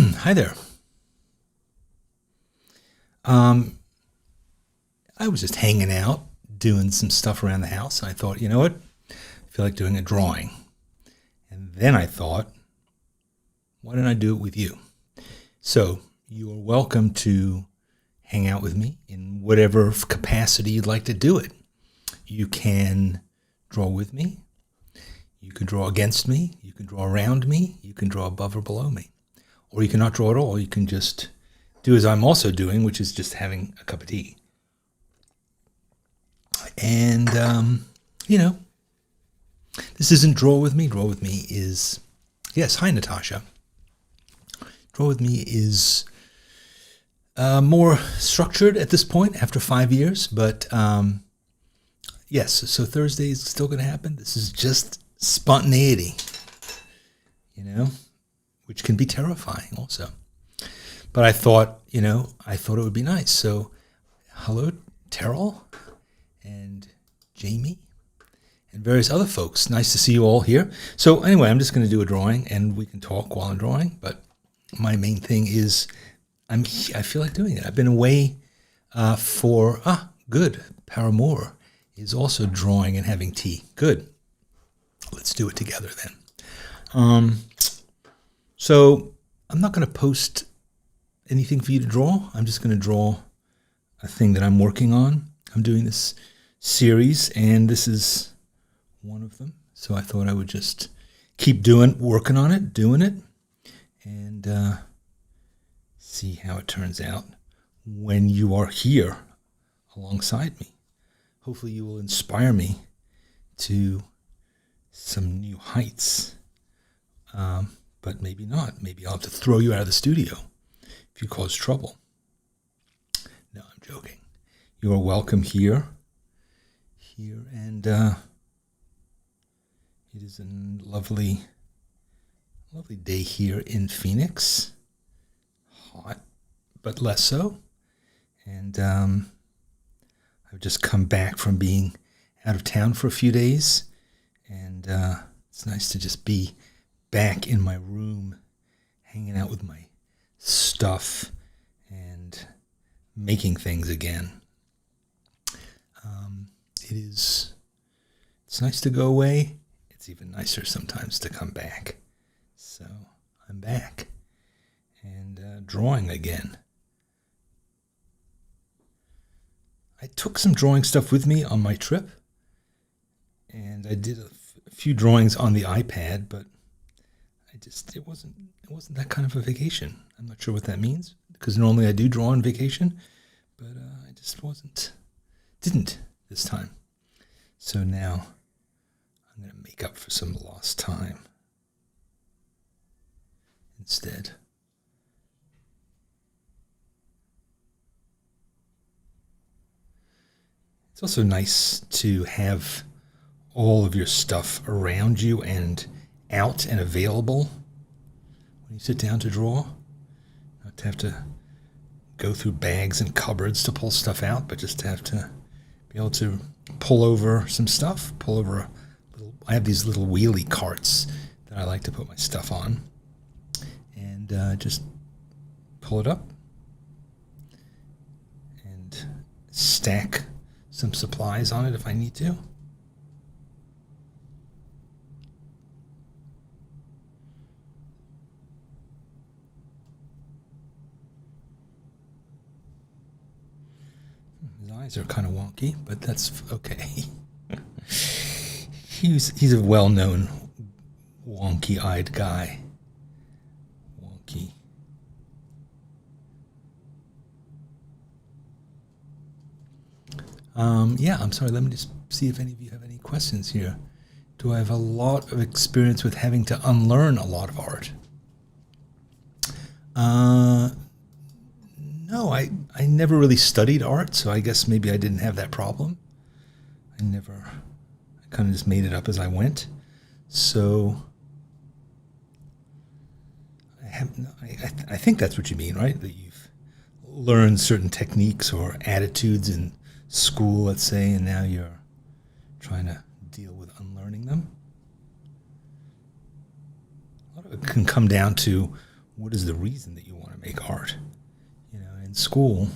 Hi there. Um, I was just hanging out, doing some stuff around the house. And I thought, you know what? I feel like doing a drawing. And then I thought, why don't I do it with you? So you are welcome to hang out with me in whatever capacity you'd like to do it. You can draw with me. You can draw against me. You can draw around me. You can draw above or below me. Or you cannot draw at all. You can just do as I'm also doing, which is just having a cup of tea. And, this isn't Draw With Me. Draw With Me is, yes, hi, Natasha. Draw With Me is more structured at this point after 5 years. But, yes, so Thursday is still going to happen. This is just spontaneity, which can be terrifying also. But I thought it would be nice. So, hello, Terrell and Jamie and various other folks. Nice to see you all here. So anyway, I'm just going to do a drawing and we can talk while I'm drawing. But my main thing is I feel like doing it. I've been away good. Paramore is also drawing and having tea. Good. Let's do it together then. So I'm not going to post anything for you to draw. I'm just going to draw a thing that I'm working on. I'm doing this series, and this is one of them. So I thought I would just keep working on it, doing it, and see how it turns out when you are here alongside me. Hopefully you will inspire me to some new heights, but maybe not. Maybe I'll have to throw you out of the studio if you cause trouble. No, I'm joking. You are welcome here, and it is a lovely day here in Phoenix. Hot, but less so. And I've just come back from being out of town for a few days, and it's nice to just be back in my room, hanging out with my stuff and making things again. It's nice to go away. It's even nicer sometimes to come back. So I'm back and drawing again. I took some drawing stuff with me on my trip, and I did a few drawings on the iPad, but it wasn't that kind of a vacation. I'm not sure what that means, because normally I do draw on vacation, but I just didn't this time. So now I'm going to make up for some lost time instead. It's also nice to have all of your stuff around you and out and available when you sit down to draw. Not to have to go through bags and cupboards to pull stuff out, but just to have to be able to pull over some stuff, I have these little wheelie carts that I like to put my stuff on, and just pull it up and stack some supplies on it if I need to. His eyes are kind of wonky, but that's okay. He's a well-known wonky-eyed guy. Wonky. I'm sorry. Let me just see if any of you have any questions here. Do I have a lot of experience with having to unlearn a lot of art? No, I never really studied art, so I guess maybe I didn't have that problem. I kind of just made it up as I went. So I think that's what you mean, right? That you've learned certain techniques or attitudes in school, let's say, and now you're trying to deal with unlearning them. A lot of it can come down to what is the reason that you want to make art? In school,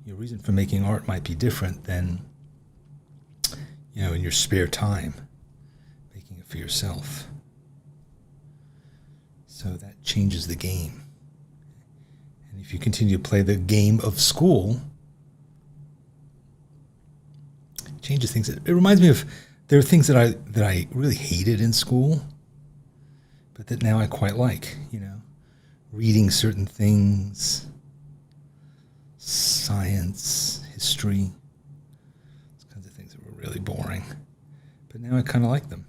your reason for making art might be different than, in your spare time, making it for yourself. So that changes the game. And if you continue to play the game of school, it changes things. It reminds me of, there are things that I really hated in school, but that now I quite like, reading certain things, science, history, those kinds of things that were really boring. But now I kind of like them.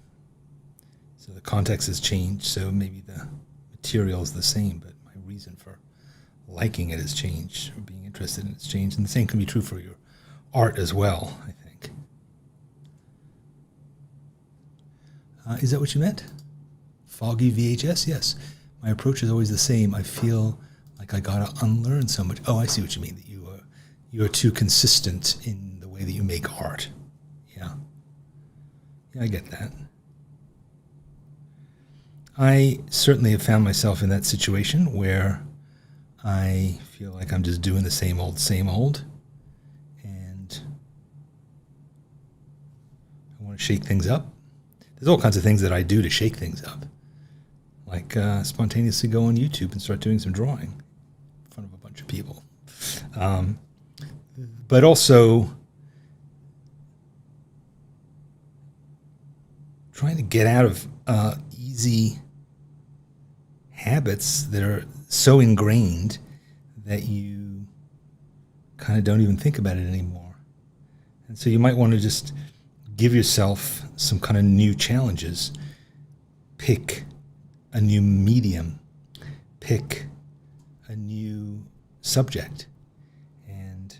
So the context has changed, so maybe the material is the same, but my reason for liking it has changed, or being interested in it has changed. And the same can be true for your art as well, I think. Is that what you meant? Foggy VHS? Yes. My approach is always the same. I feel like I gotta unlearn so much. Oh, I see what you mean. That you are too consistent in the way that you make art. Yeah, I get that. I certainly have found myself in that situation where I feel like I'm just doing the same old, and I want to shake things up. There's all kinds of things that I do to shake things up. Like spontaneously go on YouTube and start doing some drawing in front of a bunch of people. But also trying to get out of easy habits that are so ingrained that you kind of don't even think about it anymore. And so you might want to just give yourself some kind of new challenges. Pick a new medium, pick a new subject, and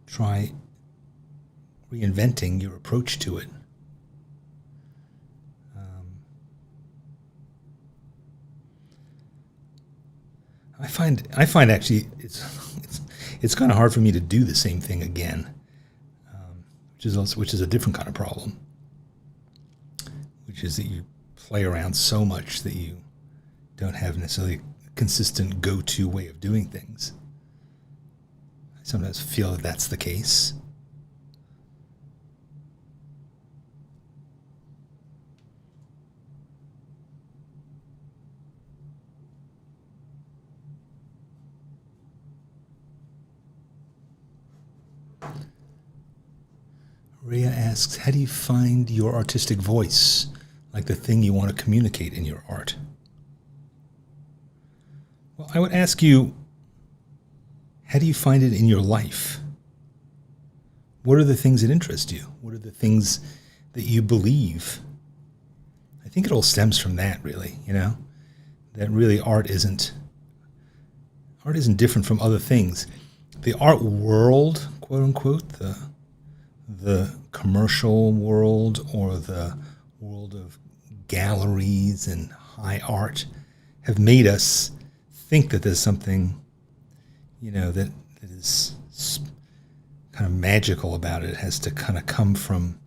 try reinventing your approach to it. I find actually it's kind of hard for me to do the same thing again, which is a different kind of problem. Which is that you play around so much that you don't have necessarily a consistent go-to way of doing things. I sometimes feel that that's the case. Rhea asks, how do you find your artistic voice, like the thing you want to communicate in your art? Well, I would ask you, how do you find it in your life? What are the things that interest you? What are the things that you believe? I think it all stems from that, really, that really art isn't different from other things. The art world, quote unquote, the commercial world or the world of galleries and high art have made us think that there's something, that is kind of magical about it. It has to kind of come from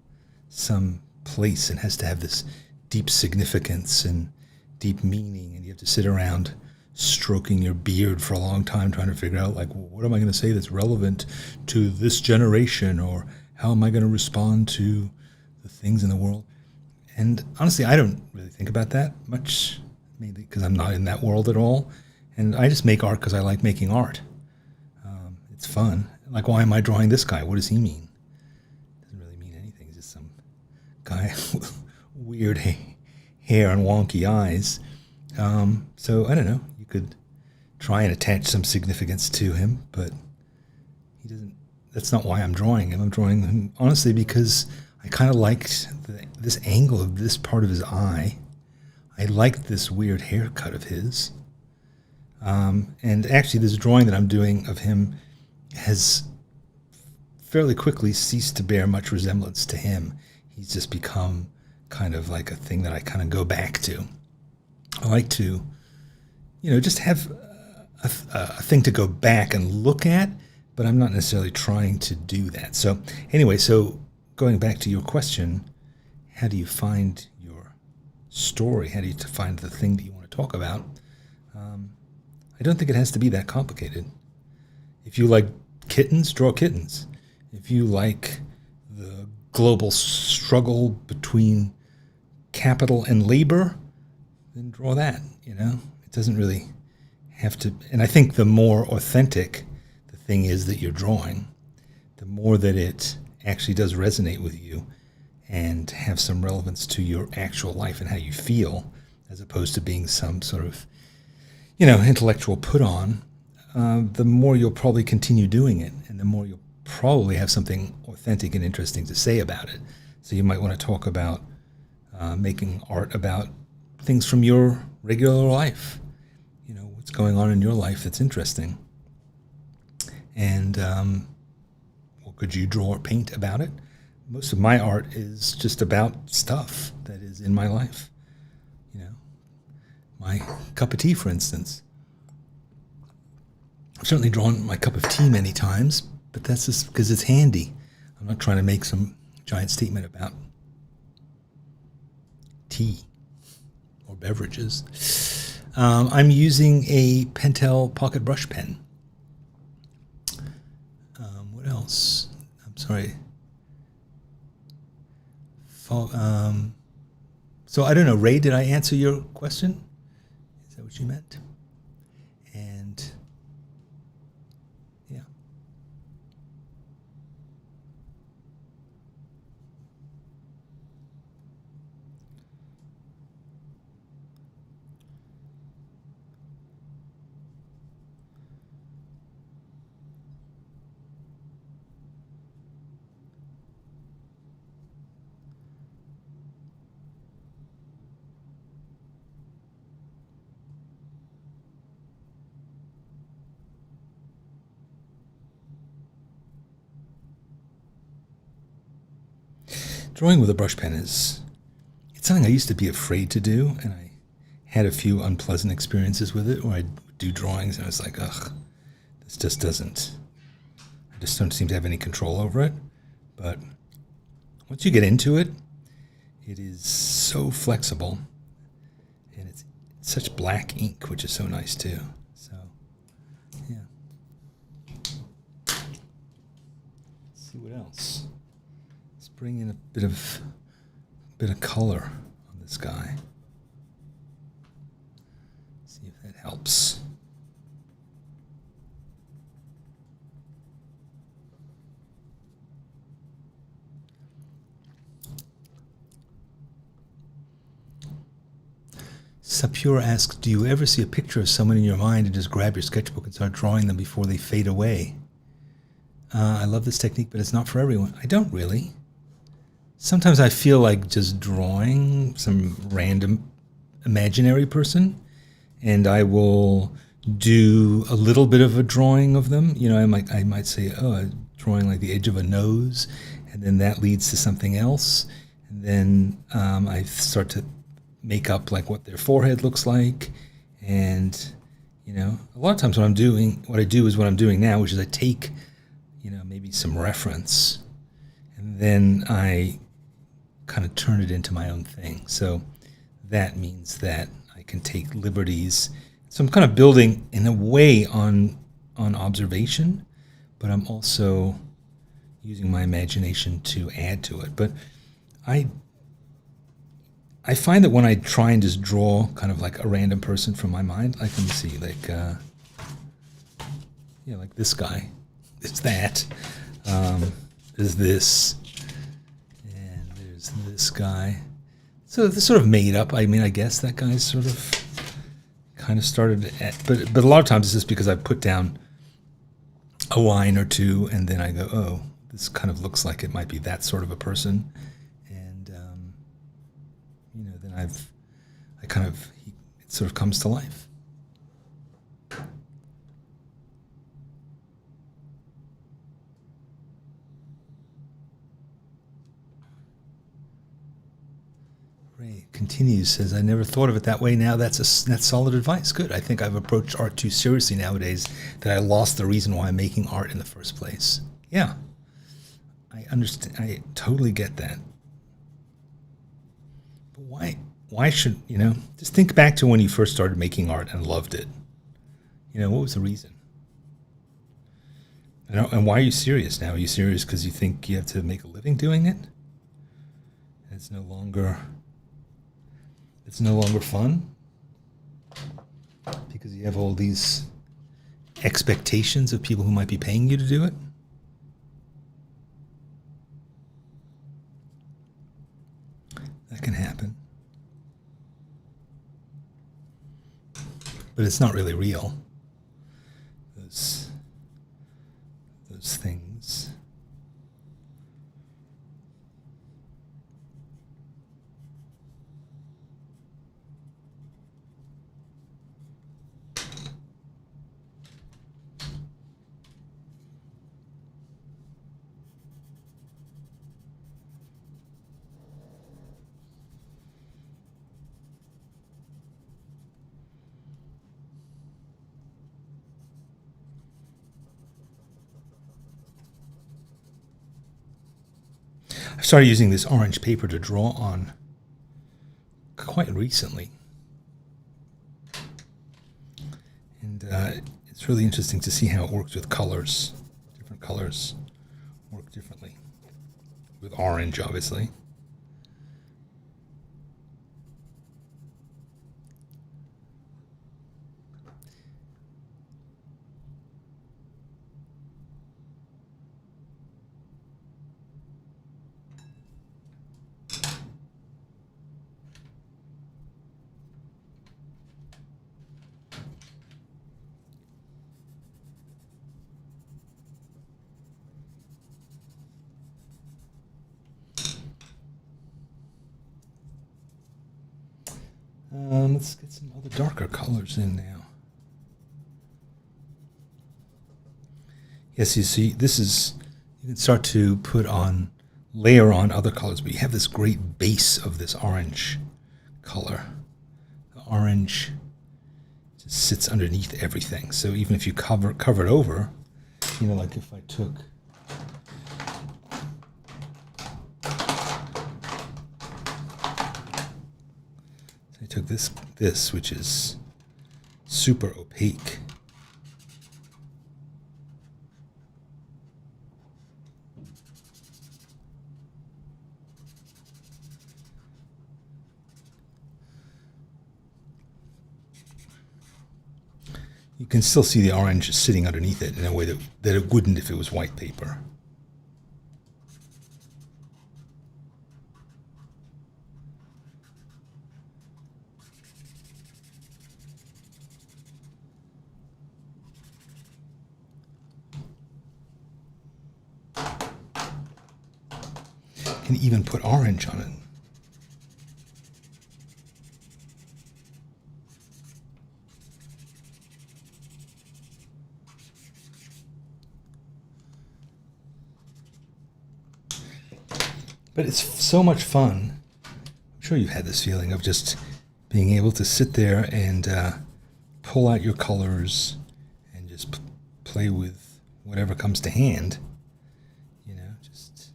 some place and has to have this deep significance and deep meaning, and you have to sit around stroking your beard for a long time trying to figure out, like, well, what am I going to say that's relevant to this generation, or how am I going to respond to the things in the world? And honestly, I don't really think about that much, maybe because I'm not in that world at all. And I just make art because I like making art. It's fun. Like, why am I drawing this guy? What does he mean? Doesn't really mean anything. He's just some guy with weird hair and wonky eyes. So I don't know. You could try and attach some significance to him, but he doesn't. That's not why I'm drawing him. I'm drawing him honestly because I kind of liked this angle of this part of his eye. I liked this weird haircut of his. And actually, this drawing that I'm doing of him has fairly quickly ceased to bear much resemblance to him. He's just become kind of like a thing that I kind of go back to. I like to, just have a thing to go back and look at, but I'm not necessarily trying to do that. So anyway, going back to your question, how do you find your story? How do you find the thing that you want to talk about? I don't think it has to be that complicated. If you like kittens, draw kittens. If you like the global struggle between capital and labor, then draw that. It doesn't really have to. And I think the more authentic the thing is that you're drawing, the more that it actually does resonate with you and have some relevance to your actual life and how you feel, as opposed to being some sort of intellectual put on, the more you'll probably continue doing it, and the more you'll probably have something authentic and interesting to say about it. So you might want to talk about making art about things from your regular life, what's going on in your life that's interesting. And could you draw or paint about it? Most of my art is just about stuff that is in my life. My cup of tea, for instance. I've certainly drawn my cup of tea many times, but that's just because it's handy. I'm not trying to make some giant statement about tea or beverages. I'm using a Pentel pocket brush pen. What else? I'm sorry. So I don't know, Ray, did I answer your question? Is that what you meant? And yeah. Drawing with a brush pen it's something I used to be afraid to do, and I had a few unpleasant experiences with it where I'd do drawings and I was like, ugh, this just doesn't, I just don't seem to have any control over it. But once you get into it, it is so flexible, and it's such black ink, which is so nice too. So, yeah. Let's see what else. Bring in a bit of color on this guy. See if that helps. Sapura asks, do you ever see a picture of someone in your mind and just grab your sketchbook and start drawing them before they fade away? I love this technique, but it's not for everyone. I don't really. Sometimes I feel like just drawing some random imaginary person, and I will do a little bit of a drawing of them. I might say, drawing like the edge of a nose, and then that leads to something else, and then I start to make up like what their forehead looks like, and a lot of times what I do is what I'm doing now, which is I take maybe some reference, and then I kind of turn it into my own thing. So that means that I can take liberties. So I'm kind of building in a way on observation, but I'm also using my imagination to add to it. But I find that when I try and just draw kind of like a random person from my mind, like, let me see, like this guy, it's that, there's this, this guy. So this sort of made up. I mean, I guess that guy's sort of kind of started at, but a lot of times it's just because I put down a line or two and then I go, oh, this kind of looks like it might be that sort of a person. And, then it sort of comes to life. Ray continues, says, I never thought of it that way. Now that's solid advice. Good. I think I've approached art too seriously nowadays that I lost the reason why I'm making art in the first place. Yeah. I understand. I totally get that. But why why should, just think back to when you first started making art and loved it. What was the reason? And why are you serious now? Are you serious because you think you have to make a living doing it? It's no longer fun? Because you have all these expectations of people who might be paying you to do it? That can happen. But it's not really real. Those things. I started using this orange paper to draw on quite recently. And it's really interesting to see how it works with colors. Different colors work differently. With orange, obviously. Let's get some other darker colors in now. Yes, you see, you can start to layer on other colors, but you have this great base of this orange color. The orange just sits underneath everything. So even if you cover it over, like if I took this, which is super opaque. You can still see the orange sitting underneath it in a way that it wouldn't if it was white paper. Can even put orange on it. But it's so much fun. I'm sure you've had this feeling of just being able to sit there and pull out your colors and just play with whatever comes to hand. Just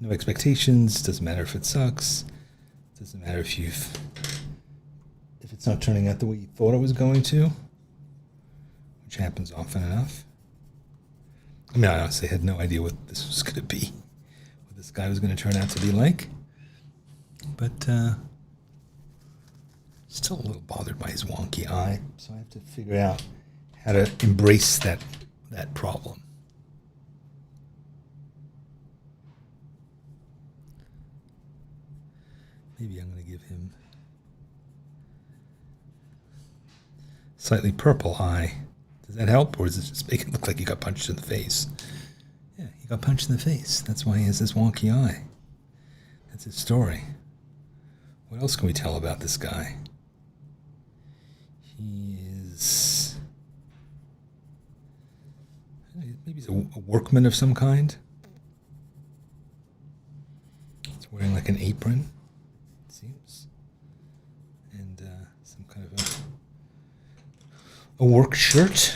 no expectations. Doesn't matter if it sucks. Doesn't matter if it's not turning out the way you thought it was going to, which happens often enough. I mean, I honestly had no idea what this was going to be. This guy was going to turn out to be like, but still a little bothered by his wonky eye, so I have to figure out how to embrace that problem. Maybe I'm going to give him slightly purple eye. Does that help, or does it just make it look like he got punched in the face? Yeah, he got punched in the face. That's why he has this wonky eye. That's his story. What else can we tell about this guy? Maybe he's a workman of some kind. He's wearing like an apron, it seems, and some kind of a work shirt.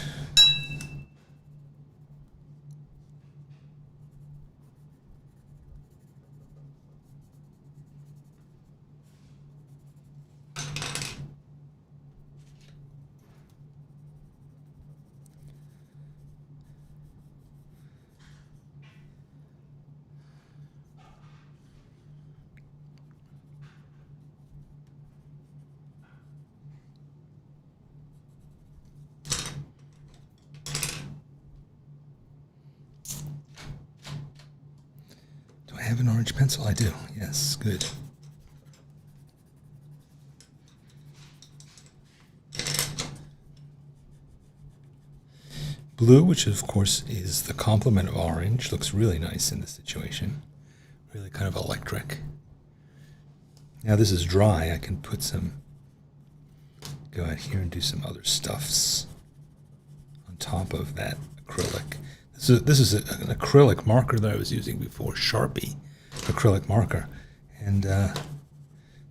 have an orange pencil? I do. Yes, good. Blue, which of course is the complement of orange, looks really nice in this situation. Really kind of electric. Now this is dry. I can put some, go out here and do some other stuffs on top of that acrylic. This is an acrylic marker that I was using before, Sharpie acrylic marker. And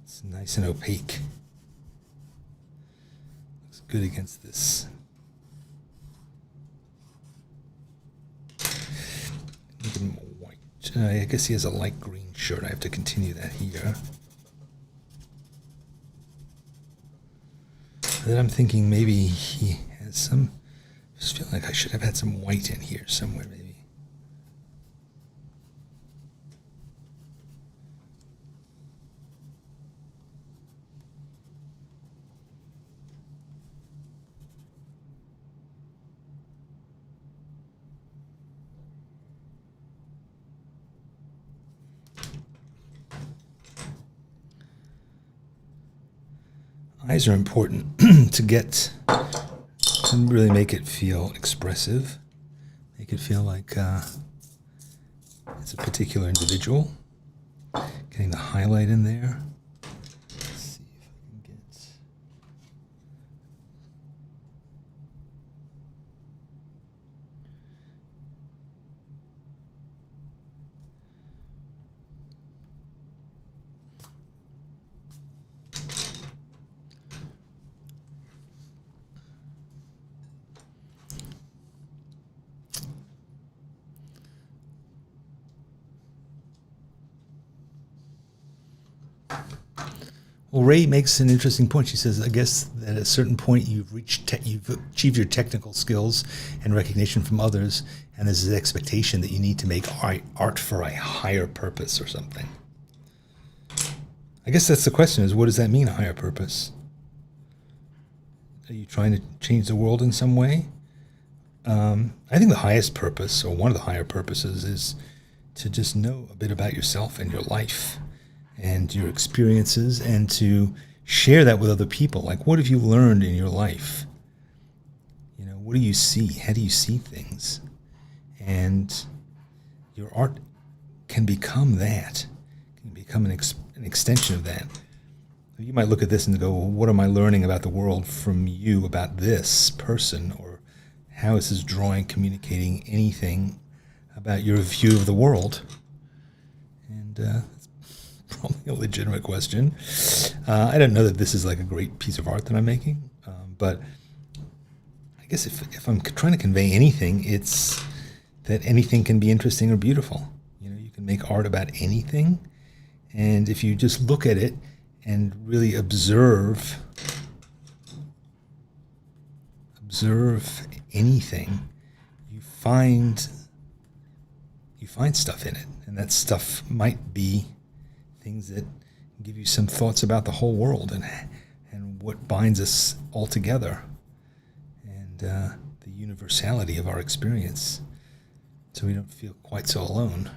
it's nice and opaque. Looks good against this. White. I guess he has a light green shirt. I have to continue that here. And then I'm thinking maybe he has some. I just feel like I should have had some white in here somewhere, maybe. Eyes are important to get, to really make it feel expressive, make it feel like it's a particular individual. Getting the highlight in there. Let's see if I can get. Well, Ray makes an interesting point. She says, I guess that at a certain point you've achieved your technical skills and recognition from others, and there's this expectation that you need to make art for a higher purpose or something. I guess that's the question, is what does that mean, a higher purpose? Are you trying to change the world in some way? I think the highest purpose, or one of the higher purposes, is to just know a bit about yourself and your life and your experiences, and to share that with other people. Like, what have you learned in your life? You know, what do you see? How do you see things? And your art can become that, can become an extension of that. You might look at this and go, well, what am I learning about the world from you, about this person? Or how is this drawing communicating anything about your view of the world? And probably a legitimate question. I don't know that this is like a great piece of art that I'm making, but I guess if I'm trying to convey anything, it's that anything can be interesting or beautiful. You know, you can make art about anything, and if you just look at it and really observe anything, you find stuff in it, and that stuff might be things that give you some thoughts about the whole world and what binds us all together, and the universality of our experience, so we don't feel quite so alone.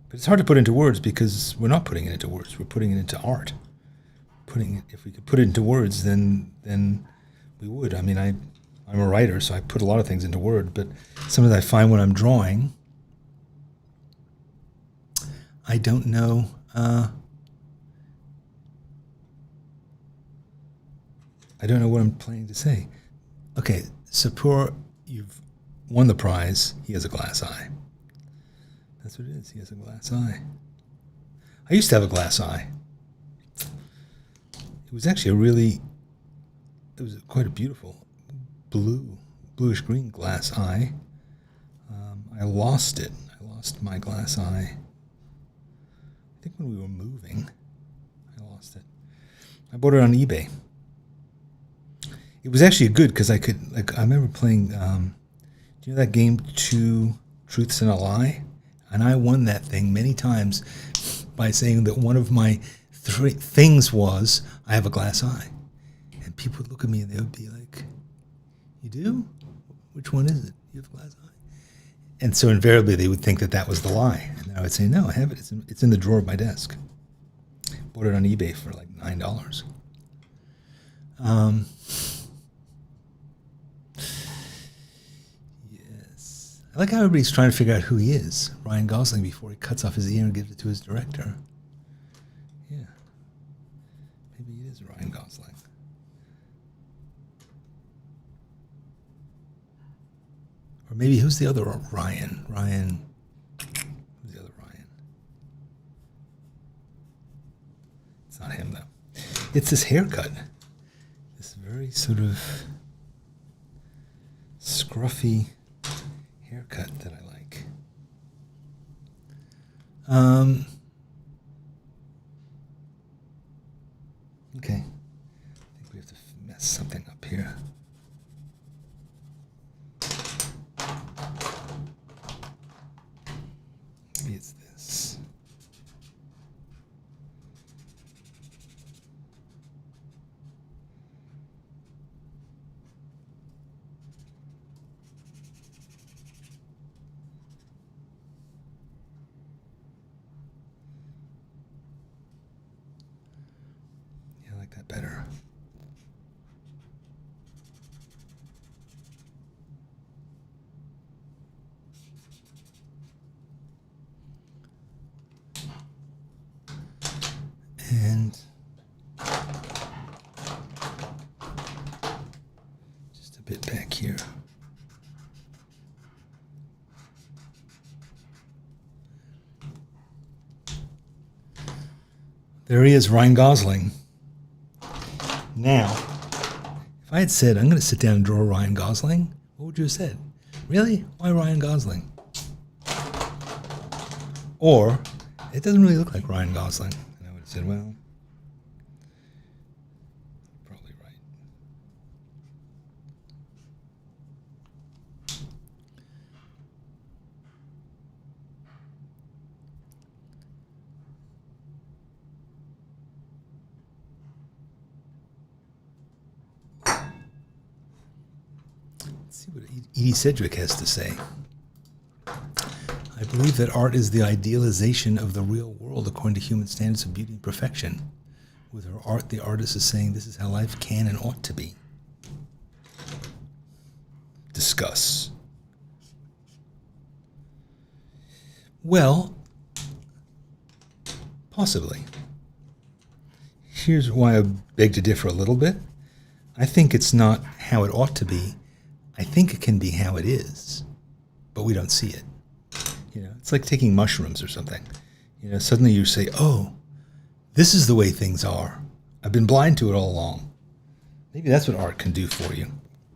But it's hard to put into words, because we're not putting it into words. We're putting it into art. If we could put it into words, then we would. I mean, I'm a writer, so I put a lot of things into word. But sometimes I find when I'm drawing, I don't know. I don't know what I'm planning to say. Okay, Sapur, you've won the prize. He has a glass eye. That's what it is. He has a glass eye. I used to have a glass eye. It was actually it was quite a beautiful bluish green glass eye. I lost it. I lost my glass eye. I think when we were moving, I lost it. I bought it on eBay. It was actually good because I could, I remember playing, do you know that game, Two Truths and a Lie? And I won that thing many times by saying that one of my three things was, I have a glass eye. And people would look at me and they would be like, you do? Which one is it? You have a glass eye? And so invariably they would think that that was the lie. And I would say, no, I have it. It's in the drawer of my desk. Bought it on eBay for like $9. Yes. I like how everybody's trying to figure out who he is, Ryan Gosling, before he cuts off his ear and gives it to his director. Yeah. Maybe it is Ryan Gosling. Or maybe who's the other Ryan? Who's the other Ryan? It's not him, though. It's this haircut. This very sort of scruffy haircut that I like. Okay. I think we have to mess something up here. Maybe it's this. Yeah, I like that better. And just a bit back here. There he is, Ryan Gosling. Now, if I had said, I'm going to sit down and draw Ryan Gosling, what would you have said? Really? Why Ryan Gosling? Or, it doesn't really look like Ryan Gosling. And I would have said, well, probably right. Let's see what Cedric has to say. I believe that art is the idealization of the real world according to human standards of beauty and perfection. With her art, the artist is saying this is how life can and ought to be. Discuss. Well, possibly. Here's why I beg to differ a little bit. I think it's not how it ought to be. I think it can be how it is, but we don't see it. You know, it's like taking mushrooms or something. You know, suddenly you say, oh, this is the way things are. I've been blind to it all along. Maybe that's what art can do for you.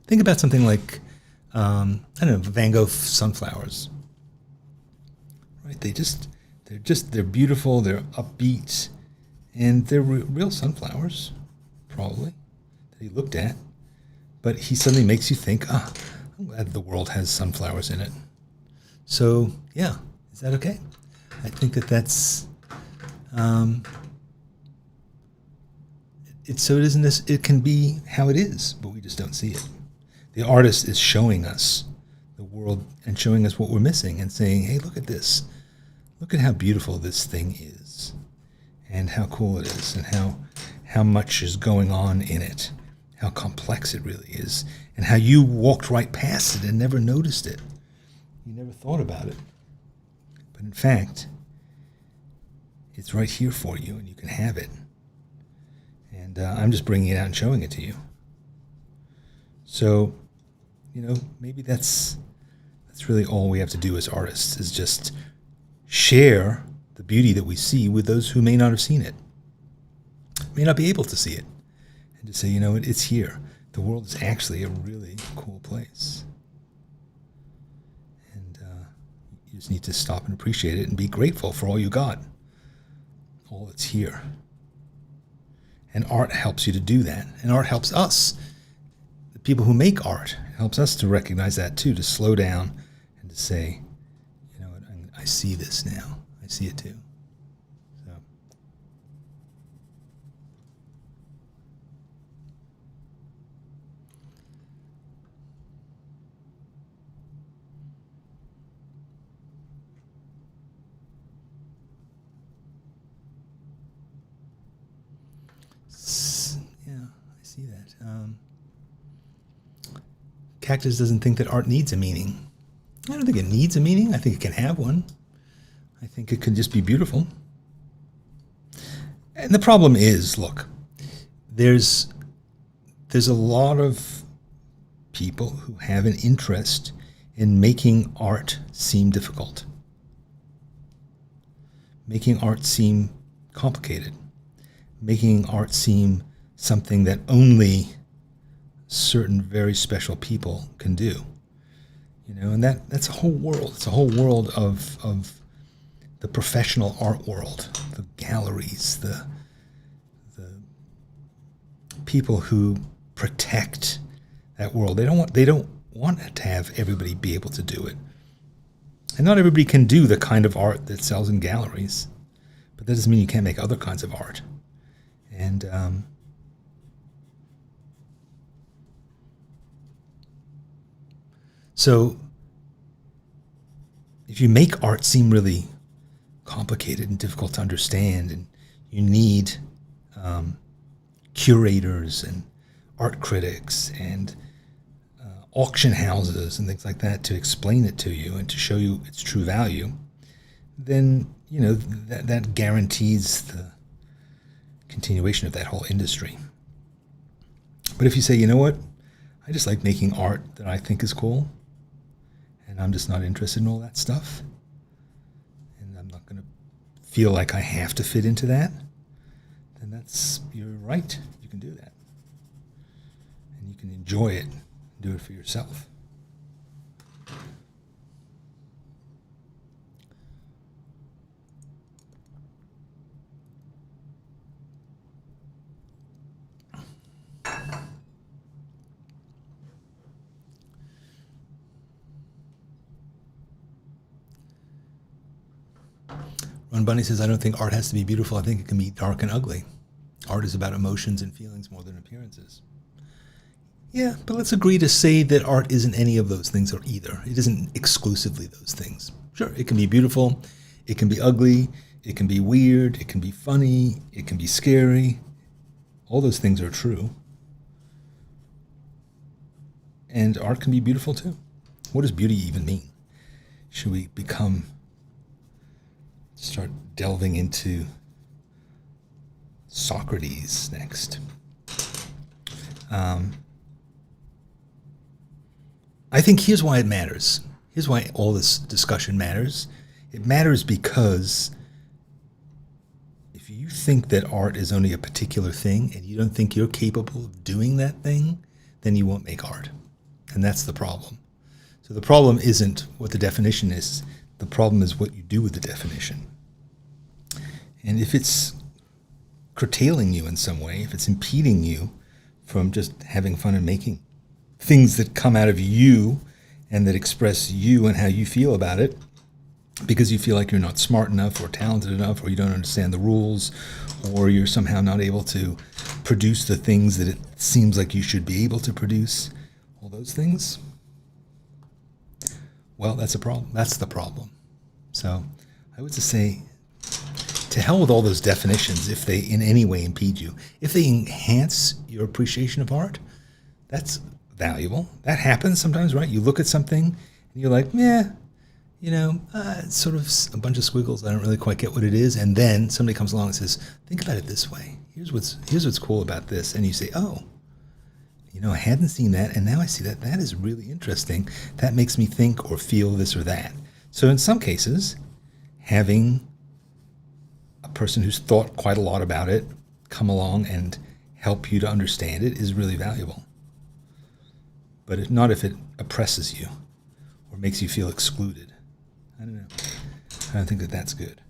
Think about something like, I don't know, Van Gogh sunflowers. Right? They're beautiful, they're upbeat, and they're real sunflowers, probably, that he looked at. But he suddenly makes you think, I'm glad the world has sunflowers in it. So, yeah, is that okay? I think that's, it can be how it is, but we just don't see it. The artist is showing us the world and showing us what we're missing and saying, hey, look at this. Look at how beautiful this thing is and how cool it is and how much is going on in it, how complex it really is, and how you walked right past it and never noticed it. You never thought about it. But in fact, it's right here for you and you can have it. And I'm just bringing it out and showing it to you. So, you know, maybe that's really all we have to do as artists, is just share the beauty that we see with those who may not have seen it, may not be able to see it, and to say, you know, it's here. The world is actually a really cool place. And you just need to stop and appreciate it and be grateful for all you got, all that's here. And art helps you to do that. And art helps us, the people who make art, helps us to recognize that too, to slow down and to say, you know what, I see this now. I see it too. So. Cactus doesn't think that art needs a meaning. I don't think it needs a meaning. I think it can have one. I think it can just be beautiful. And the problem is, look, there's a lot of people who have an interest in making art seem difficult, making art seem complicated, making art seem something that only certain very special people can do. And that's a whole world. It's a whole world of the professional art world, the galleries, the people who protect that world. They don't want to have everybody be able to do it. And not everybody can do the kind of art that sells in galleries. But that doesn't mean you can't make other kinds of art. And so if you make art seem really complicated and difficult to understand, and you need curators and art critics and auction houses and things like that to explain it to you and to show you its true value, then that guarantees the continuation of that whole industry. But if you say, you know what, I just like making art that I think is cool, and I'm just not interested in all that stuff, and I'm not going to feel like I have to fit into that, then you're right. You can do that. And you can enjoy it, do it for yourself. Ron Bunny says, I don't think art has to be beautiful. I think it can be dark and ugly. Art is about emotions and feelings more than appearances. Yeah, but let's agree to say that art isn't any of those things or either. It isn't exclusively those things. Sure, it can be beautiful, it can be ugly, it can be weird, it can be funny, it can be scary. All those things are true. And art can be beautiful too. What does beauty even mean? Should we start delving into Socrates next? I think here's why it matters. Here's why all this discussion matters. It matters because if you think that art is only a particular thing and you don't think you're capable of doing that thing, then you won't make art. And that's the problem. So the problem isn't what the definition is. The problem is what you do with the definition. And if it's curtailing you in some way, if it's impeding you from just having fun and making things that come out of you and that express you and how you feel about it, because you feel like you're not smart enough or talented enough, or you don't understand the rules, or you're somehow not able to produce the things that it seems like you should be able to produce, all those things, well, that's a problem. That's the problem. So I would just say, to hell with all those definitions if they in any way impede you. If they enhance your appreciation of art, that's valuable. That happens sometimes, right? You look at something and you're like, it's sort of a bunch of squiggles. I don't really quite get what it is. And then somebody comes along and says, think about it this way. Here's what's cool about this. And you say, oh, I hadn't seen that, and now I see that. That is really interesting. That makes me think or feel this or that. So in some cases, having a person who's thought quite a lot about it come along and help you to understand it is really valuable. But not if it oppresses you or makes you feel excluded. I don't know. I don't think that that's good.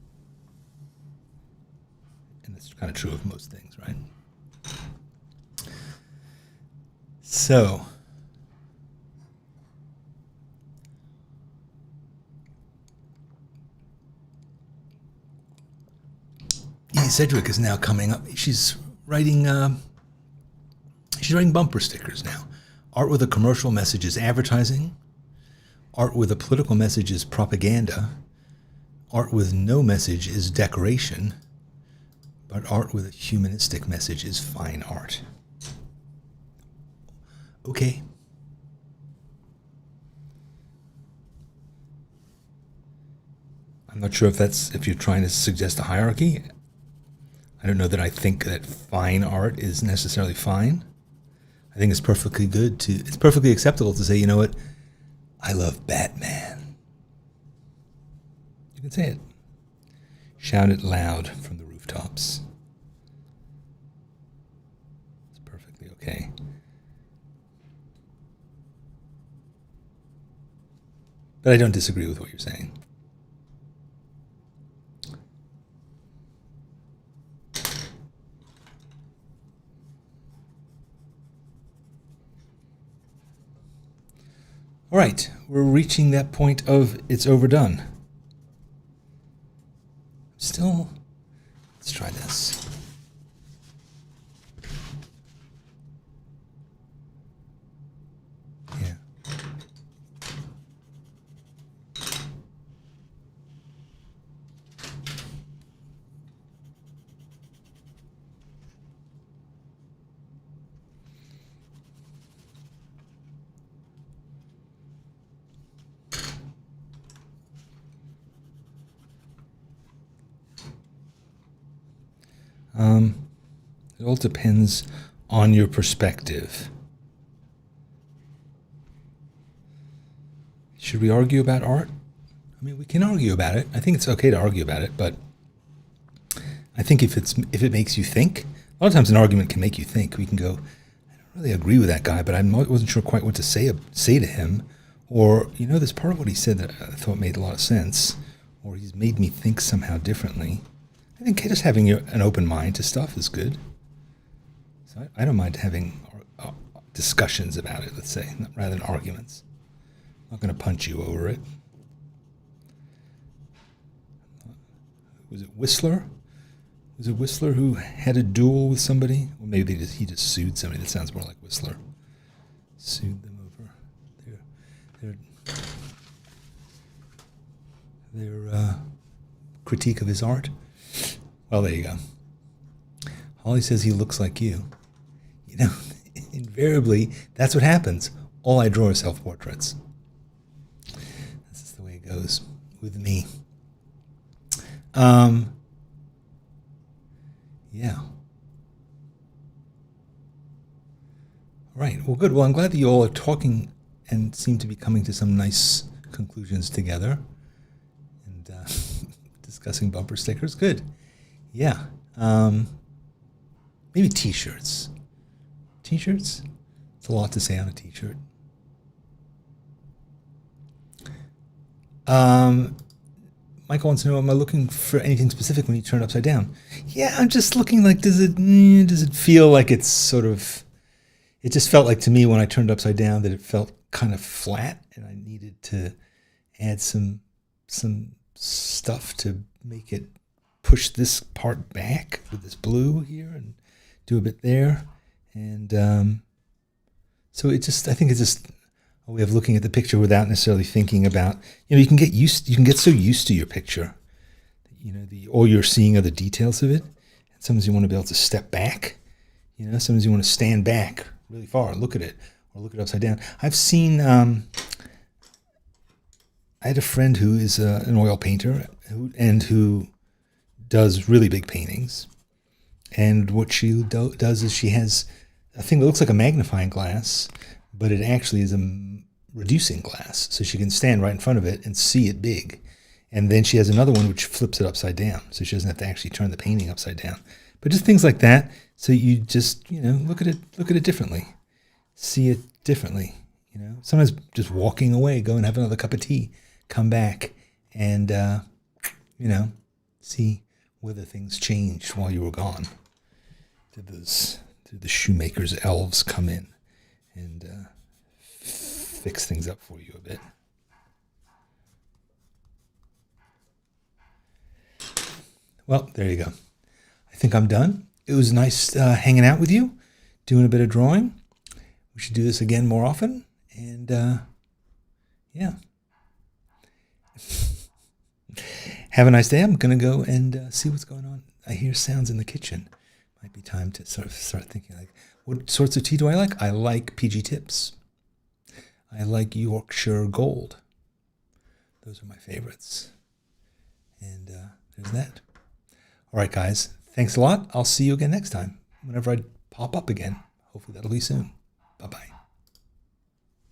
And that's kind of true of most things, right? So, Cedric is now coming up. She's writing bumper stickers now. Art with a commercial message is advertising. Art with a political message is propaganda. Art with no message is decoration. But art with a humanistic message is fine art. Okay. I'm not sure if you're trying to suggest a hierarchy. I don't know that I think that fine art is necessarily fine. I think it's perfectly it's perfectly acceptable to say, you know what, I love Batman. You can say it. Shout it loud from the rooftops. It's perfectly okay. But I don't disagree with what you're saying. All right, we're reaching that point of it's overdone. Still, let's try this. Yeah. It all depends on your perspective. Should we argue about art? I mean, we can argue about it. I think it's okay to argue about it, but I think if it makes you think, a lot of times an argument can make you think. We can go, I don't really agree with that guy, but I wasn't sure quite what to say to him. Or, there's part of what he said that I thought made a lot of sense, or he's made me think somehow differently. I think just having an open mind to stuff is good. So I don't mind having discussions about it, let's say, rather than arguments. I'm not going to punch you over it. Was it Whistler? Was it Whistler who had a duel with somebody? Or maybe he just sued somebody. That sounds more like Whistler. Sued them over their critique of his art. Well, there you go. Holly says he looks like you. Invariably, that's what happens. All I draw are self-portraits. This is the way it goes with me. Yeah. All right. Well, good. Well, I'm glad that you all are talking and seem to be coming to some nice conclusions together and discussing bumper stickers. Good. Yeah. Maybe t-shirts. T-shirts? It's a lot to say on a t-shirt. Michael wants to know, am I looking for anything specific when you turn it upside down? Yeah, I'm just looking like, does it feel like it's sort of, it just felt like to me when I turned it upside down that it felt kind of flat and I needed to add some stuff to make it push this part back with this blue here and do a bit there. And so I think it's just a way of looking at the picture without necessarily thinking about, you can get so used to your picture, all you're seeing are the details of it. And sometimes you want to be able to step back, sometimes you want to stand back really far and look at it or look it upside down. I've seen, I had a friend who is an oil painter who does really big paintings. And what she does is she has a thing that looks like a magnifying glass, but it actually is a reducing glass. So she can stand right in front of it and see it big. And then she has another one which flips it upside down. So she doesn't have to actually turn the painting upside down. But just things like that. So you just, look at it differently. See it differently. Sometimes just walking away, go and have another cup of tea, come back and, see whether things changed while you were gone. Did the shoemaker's elves come in and fix things up for you a bit? Well, there you go. I think I'm done. It was nice hanging out with you, doing a bit of drawing. We should do this again more often. And yeah. Have a nice day. I'm going to go and see what's going on. I hear sounds in the kitchen. Might be time to sort of start thinking like, what sorts of tea do I like? I like PG Tips. I like Yorkshire Gold. Those are my favorites. And there's that. All right, guys. Thanks a lot. I'll see you again next time. Whenever I pop up again. Hopefully that'll be soon. Bye-bye.